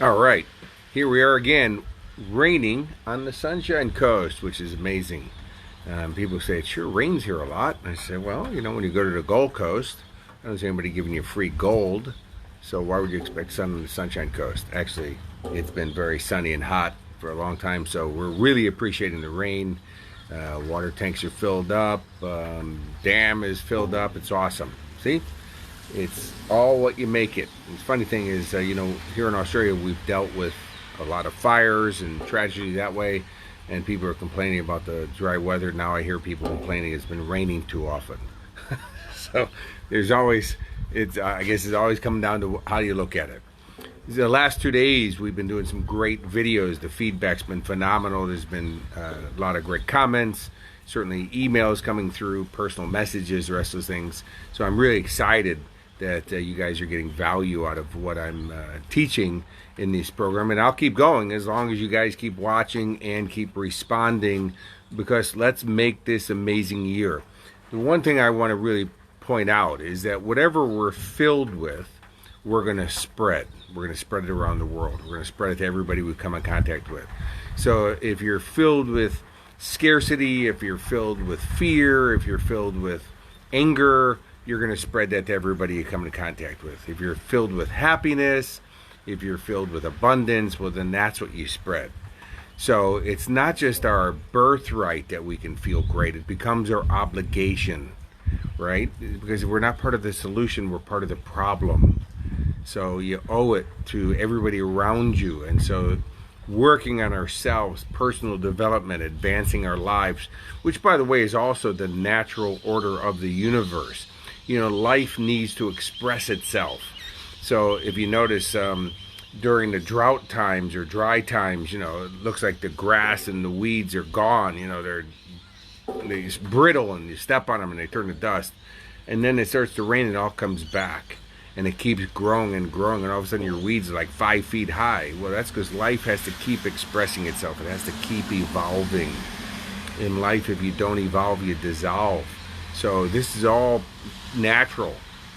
All right, here we are again, raining on the Sunshine Coast, which is amazing. People say it sure rains here a lot. I said, well, when you go to the Gold Coast, I don't see anybody giving you free gold, so why would you expect sun on the Sunshine Coast? Actually, it's been very sunny and hot for a long time, so we're really appreciating the rain. Water tanks are filled up, dam is filled up. It's awesome. See? It's all what you make it. And the funny thing is, here in Australia, we've dealt with a lot of fires and tragedy that way, and people are complaining about the dry weather. Now I hear people complaining it's been raining too often. So there's always, I guess it's always coming down to how you look at it. The last 2 days, we've been doing some great videos. The feedback's been phenomenal. There's been a lot of great comments, certainly emails coming through, personal messages, the rest of those things. So I'm really excited that you guys are getting value out of what I'm teaching in this program. And I'll keep going as long as you guys keep watching and keep responding, because let's make this amazing year. The one thing I want to really point out is that whatever we're filled with, we're going to spread. We're going to spread it around the world. We're going to spread it to everybody we come in contact with. So if you're filled with scarcity, if you're filled with fear, if you're filled with anger, you're going to spread that to everybody you come into contact with. If you're filled with happiness, if you're filled with abundance, well, then that's what you spread. So it's not just our birthright that we can feel great. It becomes our obligation, right? Because if we're not part of the solution, we're part of the problem. So you owe it to everybody around you. And so working on ourselves, personal development, advancing our lives, which, by the way, is also the natural order of the universe. Life needs to express itself. So if you notice, during the drought times or dry times, it looks like the grass and the weeds are gone. They're brittle, and you step on them and they turn to dust. And then it starts to rain and it all comes back. And it keeps growing and growing, and all of a sudden your weeds are like 5 feet high. Well, that's because life has to keep expressing itself. It has to keep evolving. In life, if you don't evolve, you dissolve. So this is all natural.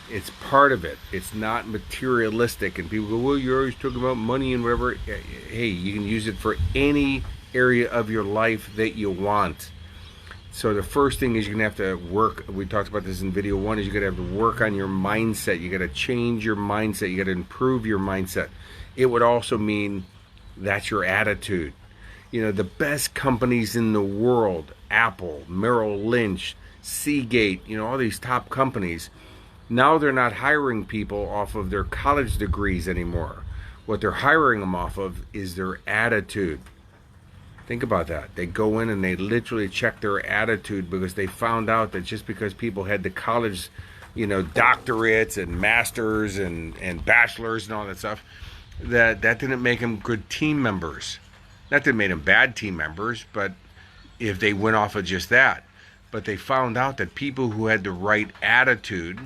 It's part of it. It's not materialistic. And people go, well, you're always talking about money and whatever. Hey, you can use it for any area of your life that you want. So the first thing is you're going to have to work. We talked about this in video 1, is you're going to have to work on your mindset. You got to change your mindset. You got to improve your mindset. It would also mean that's your attitude. The best companies in the world, Apple, Merrill Lynch, Seagate, all these top companies, now they're not hiring people off of their college degrees anymore. What they're hiring them off of is their attitude. Think about that. They go in and they literally check their attitude, because they found out that just because people had the college, doctorates and masters and bachelors and all that stuff, that didn't make them good team members. Not that it made them bad team members, but if they went off of just that. But they found out that people who had the right attitude,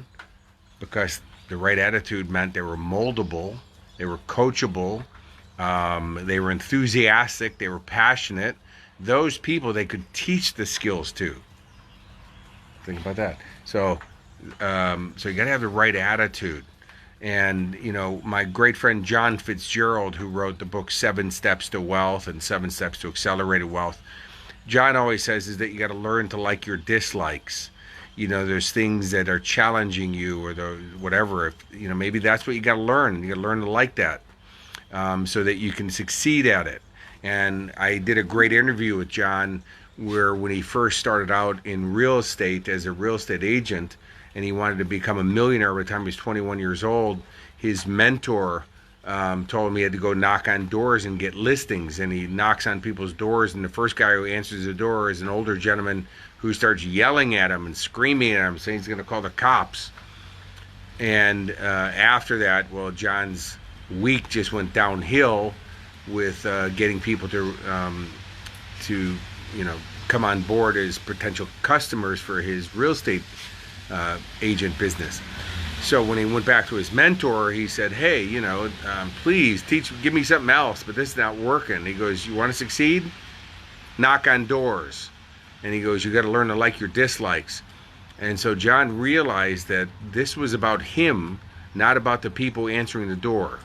because the right attitude meant they were moldable, they were coachable, they were enthusiastic, they were passionate. Those people they could teach the skills to. Think about that. So you got to have the right attitude. And my great friend John Fitzgerald, who wrote the book 7 Steps to Wealth and 7 Steps to Accelerated Wealth, John always says is that you got to learn to like your dislikes. There's things that are challenging you, or whatever. If, maybe that's what you got to learn. You got to learn to like that. So that you can succeed at it. And I did a great interview with John, where when he first started out in real estate as a real estate agent, and he wanted to become a millionaire by the time he was 21 years old, his mentor told him he had to go knock on doors and get listings. And he knocks on people's doors, and the first guy who answers the door is an older gentleman who starts yelling at him and screaming at him, saying he's going to call the cops. And after that, well, John's week just went downhill with getting people to come on board as potential customers for his real estate agent business. So when he went back to his mentor, he said, hey, please give me something else, but this is not working. He goes, you want to succeed? Knock on doors. And he goes, you got to learn to like your dislikes. And so John realized that this was about him, not about the people answering the door.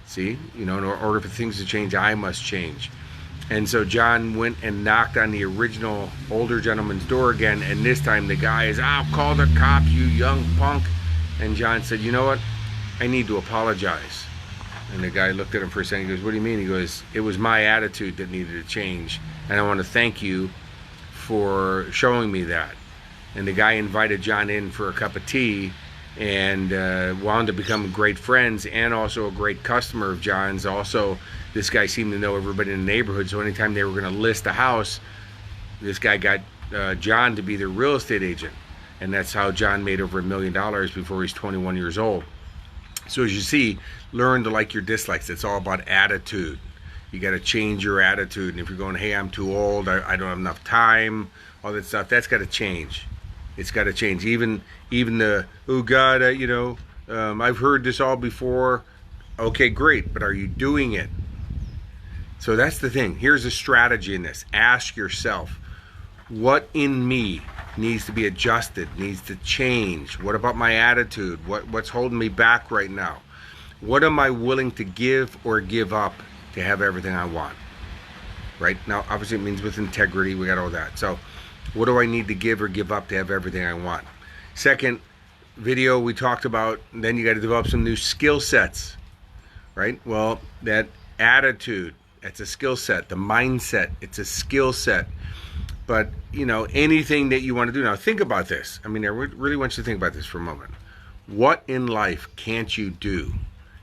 See, in order for things to change, I must change. And so John went and knocked on the original older gentleman's door again, and this time the guy is, "I'll call the cops, you young punk." And John said, "You know what? I need to apologize." And the guy looked at him for a second. He goes, "What do you mean?" He goes, "It was my attitude that needed to change, and I want to thank you for showing me that." And the guy invited John in for a cup of tea, and wound up becoming great friends and also a great customer of John's. Also, this guy seemed to know everybody in the neighborhood, so anytime they were going to list a house, this guy got John to be their real estate agent. And that's how John made over $1 million before he's 21 years old. So as you see, learn to like your dislikes. It's all about attitude. You got to change your attitude. And if you're going, "Hey, I'm too old, I don't have enough time," all that stuff, that's got to change. It's got to change. Even the, "Oh God, I've heard this all before." Okay, great, but are you doing it? So that's the thing. Here's a strategy in this. Ask yourself, what in me needs to be adjusted, needs to change? What about my attitude? What's holding me back right now? What am I willing to give or give up to have everything I want? Right? Now, obviously it means with integrity, we got all that. So what do I need to give or give up to have everything I want? Second video, we talked about, then you got to develop some new skill sets, right? Well, that attitude, that's a skill set. The mindset, it's a skill set. But, anything that you want to do. Now, think about this. I really want you to think about this for a moment. What in life can't you do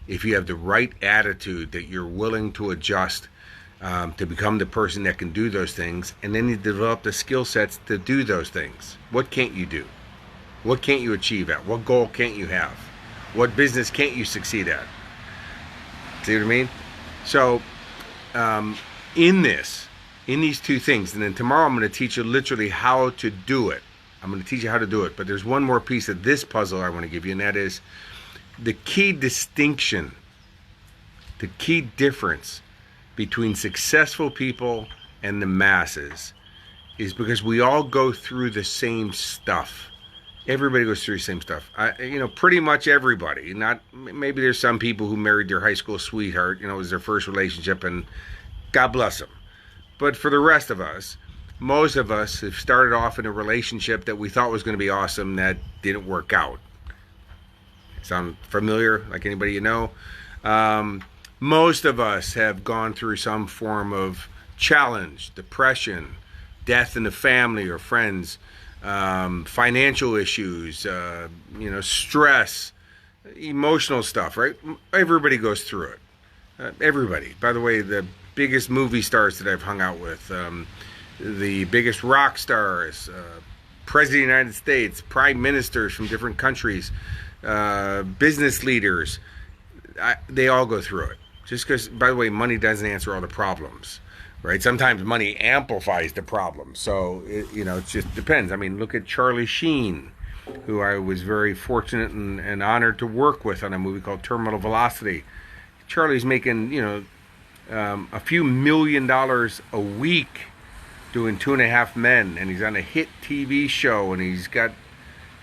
if you have the right attitude that you're willing to adjust to become the person that can do those things, and then you develop the skill sets to do those things? What can't you do? What can't you achieve at? What goal can't you have? What business can't you succeed at? See what I mean? So, in these two things, and then tomorrow I'm going to teach you literally how to do it. I'm going to teach you how to do it. But there's one more piece of this puzzle I want to give you, and that is the key distinction, the key difference between successful people and the masses is because we all go through the same stuff. Everybody goes through the same stuff. Pretty much everybody. Not maybe there's some people who married their high school sweetheart. It was their first relationship, and God bless them. But for the rest of us, most of us have started off in a relationship that we thought was going to be awesome that didn't work out. Sound familiar? Like anybody you know? Most of us have gone through some form of challenge, depression, death in the family or friends, financial issues, stress, emotional stuff, right? Everybody goes through it. Everybody. By the way, the biggest movie stars that I've hung out with, the biggest rock stars, President of the United States, prime ministers from different countries, business leaders, they all go through it. Just because, by the way, money doesn't answer all the problems, right? Sometimes money amplifies the problem. So, it just depends. Look at Charlie Sheen, who I was very fortunate and honored to work with on a movie called Terminal Velocity. Charlie's making, a few $1 million a week doing 2.5 Men, and he's on a hit TV show, and he's got,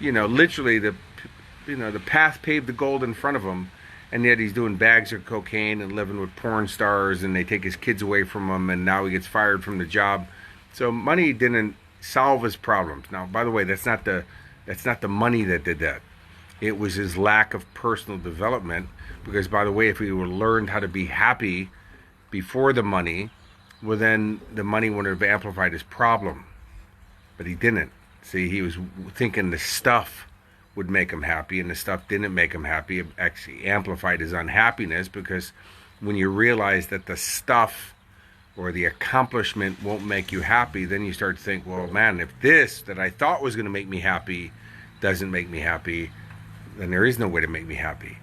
literally the path paved the gold in front of him, and yet he's doing bags of cocaine and living with porn stars, and they take his kids away from him, and now he gets fired from the job. So money didn't solve his problems. Now, by the way, that's not the money that did that. It was his lack of personal development, because, by the way, if he would have learned how to be happy before the money, well, then the money would have amplified his problem. But he didn't. See, he was thinking the stuff would make him happy, and the stuff didn't make him happy. It actually amplified his unhappiness, because when you realize that the stuff or the accomplishment won't make you happy, then you start to think, well, man, if this that I thought was going to make me happy doesn't make me happy, then there is no way to make me happy.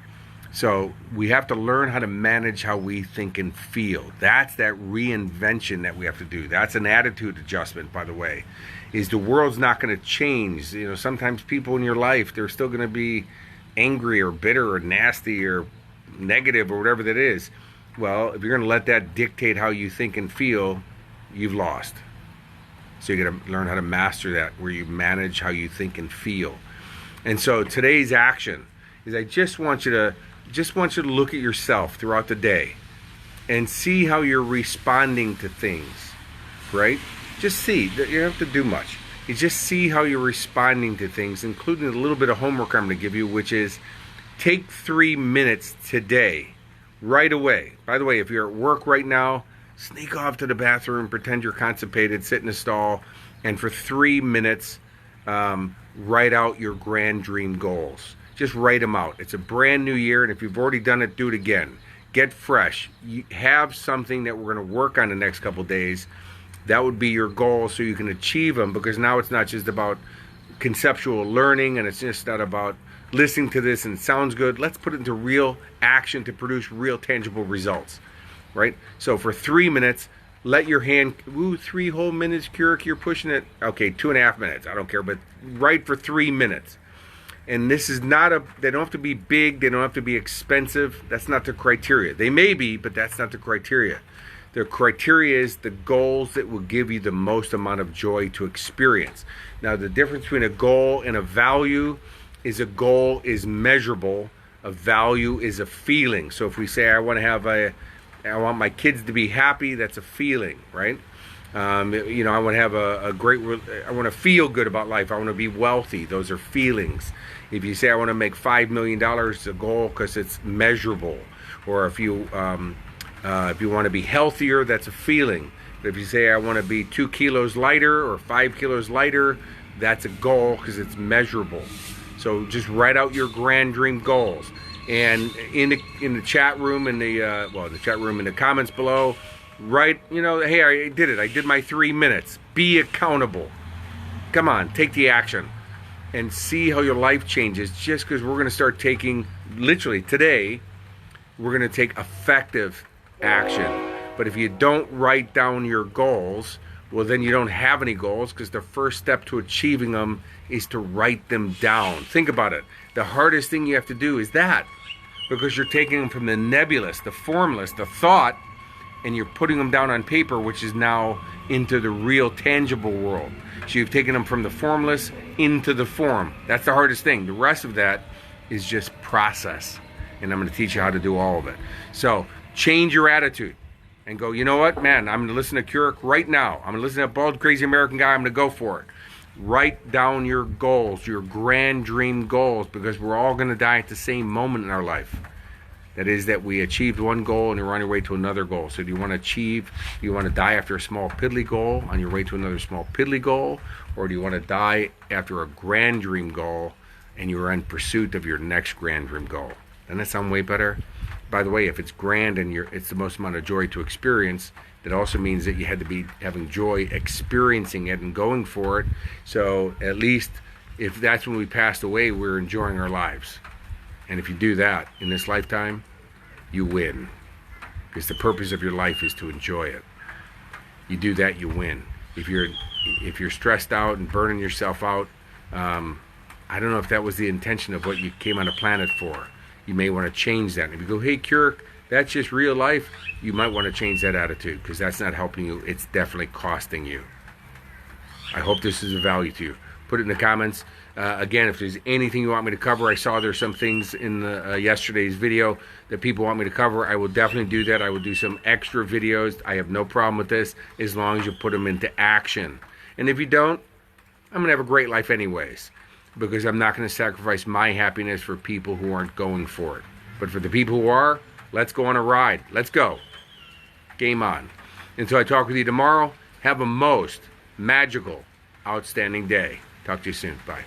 So we have to learn how to manage how we think and feel. That's that reinvention that we have to do. That's an attitude adjustment, by the way. Is the world's not going to change. Sometimes people in your life, they're still going to be angry or bitter or nasty or negative or whatever that is. Well, if you're going to let that dictate how you think and feel, you've lost. So you got to learn how to master that, where you manage how you think and feel. And so today's action is, I just want you to just want you to look at yourself throughout the day and see how you're responding to things, right? Just see. You don't have to do much. You just see how you're responding to things, including a little bit of homework I'm going to give you, which is take 3 minutes today, right away. By the way, if you're at work right now, sneak off to the bathroom, pretend you're constipated, sit in a stall, and for 3 minutes, write out your grand dream goals. Just write them out. It's a brand new year, and if you've already done it, do it again. Get fresh. You have something that we're going to work on the next couple days. That would be your goal so you can achieve them, because now it's not just about conceptual learning, and it's just not about listening to this and it sounds good. Let's put it into real action to produce real tangible results, right? So for 3 minutes, let your hand, 3 whole minutes, Kurek, you're pushing it. Okay, 2.5 minutes, I don't care, but write for 3 minutes. And this is not they don't have to be big, they don't have to be expensive. That's not the criteria. They may be, but that's not the criteria. The criteria is the goals that will give you the most amount of joy to experience. Now, the difference between a goal and a value is a goal is measurable, a value is a feeling. So if we say I want my kids to be happy, that's a feeling, right? I want to have I want to feel good about life. I want to be wealthy. Those are feelings. If you say I want to make $5 million, it's a goal because it's measurable. Or if you want to be healthier, that's a feeling. But if you say I want to be 2 kilos lighter or 5 kilos lighter, that's a goal because it's measurable. So just write out your grand dream goals. And in the chat room, in the comments below, write, hey, I did it. I did my 3 minutes. Be accountable. Come on, take the action and see how your life changes, just because we're going to start taking, literally today, we're going to take effective action. But if you don't write down your goals, well, then you don't have any goals, because the first step to achieving them is to write them down. Think about it. The hardest thing you have to do is that, because you're taking them from the nebulous, the formless, the thought, and you're putting them down on paper, which is now into the real tangible world. So you've taken them from the formless into the form. That's the hardest thing. The rest of that is just process. And I'm going to teach you how to do all of it. So change your attitude and go, you know what, man, I'm going to listen to Kurek right now. I'm going to listen to Bald Crazy American Guy. I'm going to go for it. Write down your goals, your grand dream goals, because we're all going to die at the same moment in our life. That is, that we achieved one goal and you're on your way to another goal. So do you want to die after a small piddly goal on your way to another small piddly goal? Or do you want to die after a grand dream goal and you're in pursuit of your next grand dream goal? Doesn't that sound way better? By the way, if it's grand and it's the most amount of joy to experience, that also means that you had to be having joy experiencing it and going for it. So at least if that's when we passed away, we're enjoying our lives. And if you do that in this lifetime, you win. Because the purpose of your life is to enjoy it. You do that, you win. If you're stressed out and burning yourself out, I don't know if that was the intention of what you came on the planet for. You may want to change that. If you go, hey, Kurek, that's just real life, you might want to change that attitude, because that's not helping you. It's definitely costing you. I hope this is of value to you. Put it in the comments. Again, if there's anything you want me to cover, I saw there's some things in yesterday's video that people want me to cover. I will definitely do that. I will do some extra videos. I have no problem with this, as long as you put them into action. And if you don't, I'm going to have a great life anyways, because I'm not going to sacrifice my happiness for people who aren't going for it. But for the people who are, let's go on a ride. Let's go. Game on. Until I talk with you tomorrow, have a most magical, outstanding day. Talk to you soon. Bye.